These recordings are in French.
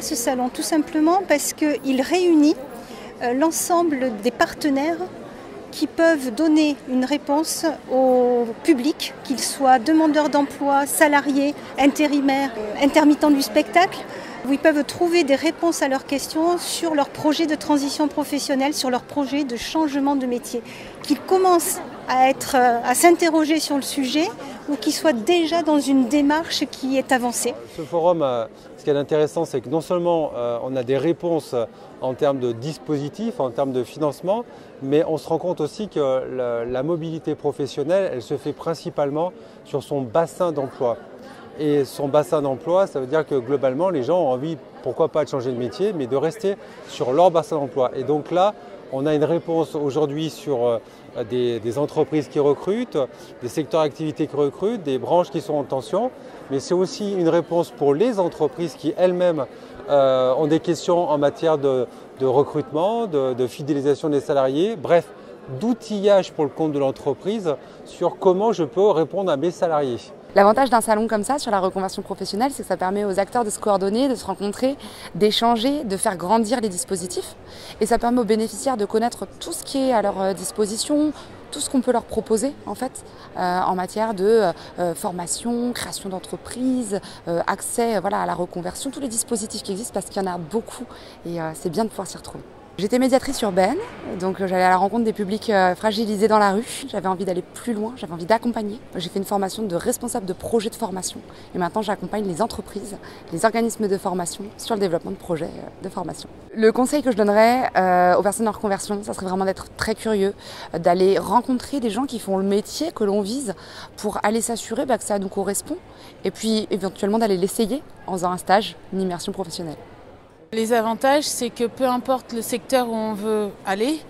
ce salon? Tout simplement parce qu'il réunit l'ensemble des partenaires qui peuvent donner une réponse au public, qu'ils soient demandeurs d'emploi, salariés, intérimaires, intermittents du spectacle, où ils peuvent trouver des réponses à leurs questions sur leur projet de transition professionnelle, sur leur projet de changement de métier, qu'ils commencent à s'interroger sur le sujet ou qu'ils soient déjà dans une démarche qui est avancée. Ce forum, ce qui est intéressant, c'est que non seulement on a des réponses en termes de dispositifs, en termes de financement, mais on se rend compte aussi que la mobilité professionnelle, elle se fait principalement sur son bassin d'emploi. Et son bassin d'emploi, ça veut dire que globalement, les gens ont envie, pourquoi pas, de changer de métier, mais de rester sur leur bassin d'emploi. Et donc là, on a une réponse aujourd'hui sur des entreprises qui recrutent, des secteurs d'activité qui recrutent, des branches qui sont en tension, mais c'est aussi une réponse pour les entreprises qui elles-mêmes ont des questions en matière de recrutement, de fidélisation des salariés, bref, d'outillage pour le compte de l'entreprise sur comment je peux répondre à mes salariés. L'avantage d'un salon comme ça sur la reconversion professionnelle, c'est que ça permet aux acteurs de se coordonner, de se rencontrer, d'échanger, de faire grandir les dispositifs. Et ça permet aux bénéficiaires de connaître tout ce qui est à leur disposition, tout ce qu'on peut leur proposer en fait, en matière de formation, création d'entreprise, accès à la reconversion, tous les dispositifs qui existent parce qu'il y en a beaucoup et c'est bien de pouvoir s'y retrouver. J'étais médiatrice urbaine, donc j'allais à la rencontre des publics fragilisés dans la rue. J'avais envie d'aller plus loin, j'avais envie d'accompagner. J'ai fait une formation de responsable de projet de formation et maintenant j'accompagne les entreprises, les organismes de formation sur le développement de projets de formation. Le conseil que je donnerais aux personnes en reconversion, ça serait vraiment d'être très curieux, d'aller rencontrer des gens qui font le métier que l'on vise pour aller s'assurer que ça nous correspond et puis éventuellement d'aller l'essayer en faisant un stage, une immersion professionnelle. Les avantages, c'est que peu importe le secteur où on veut aller,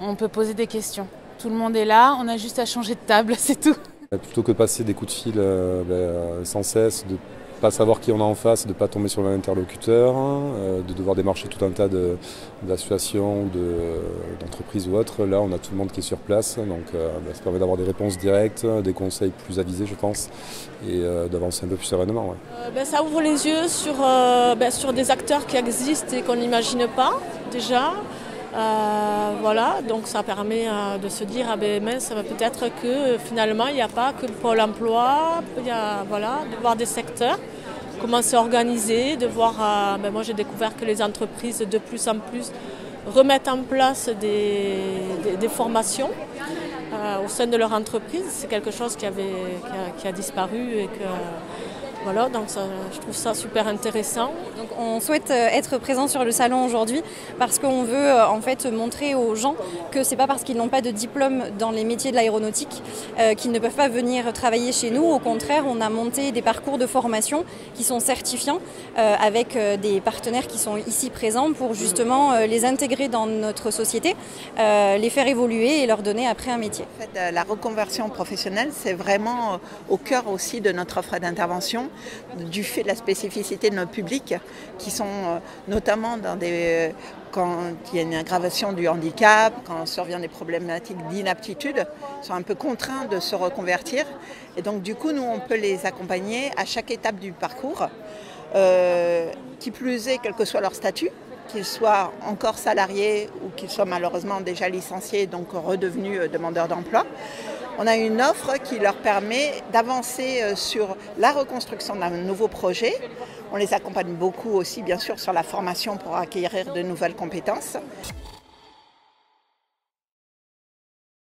on peut poser des questions. Tout le monde est là, on a juste à changer de table, c'est tout. Plutôt que de passer des coups de fil sans cesse, de ne pas savoir qui on a en face, de ne pas tomber sur l'interlocuteur, de devoir démarcher tout un tas d'associations ou d'entreprises ou autres. Là, on a tout le monde qui est sur place, donc ça permet d'avoir des réponses directes, des conseils plus avisés, je pense, et d'avancer un peu plus sereinement. Ouais. Ça ouvre les yeux sur des acteurs qui existent et qu'on n'imagine pas déjà. Donc ça permet de se dire peut-être que finalement il n'y a pas que le Pôle emploi, de voir des secteurs, comment c'est organisé, de voir, moi j'ai découvert que les entreprises de plus en plus remettent en place des formations au sein de leur entreprise. C'est quelque chose qui a disparu et que donc je trouve ça super intéressant. Donc on souhaite être présent sur le salon aujourd'hui parce qu'on veut en fait montrer aux gens que c'est pas parce qu'ils n'ont pas de diplôme dans les métiers de l'aéronautique qu'ils ne peuvent pas venir travailler chez nous. Au contraire, on a monté des parcours de formation qui sont certifiants avec des partenaires qui sont ici présents pour justement les intégrer dans notre société, les faire évoluer et leur donner après un métier. En fait, la reconversion professionnelle, c'est vraiment au cœur aussi de notre offre d'intervention, du fait de la spécificité de nos publics qui sont notamment quand il y a une aggravation du handicap, quand surviennent des problématiques d'inaptitude, sont un peu contraints de se reconvertir. Et donc du coup, nous, on peut les accompagner à chaque étape du parcours, qui plus est, quel que soit leur statut, qu'ils soient encore salariés ou qu'ils soient malheureusement déjà licenciés, donc redevenus demandeurs d'emploi. On a une offre qui leur permet d'avancer sur la reconstruction d'un nouveau projet. On les accompagne beaucoup aussi, bien sûr, sur la formation pour acquérir de nouvelles compétences.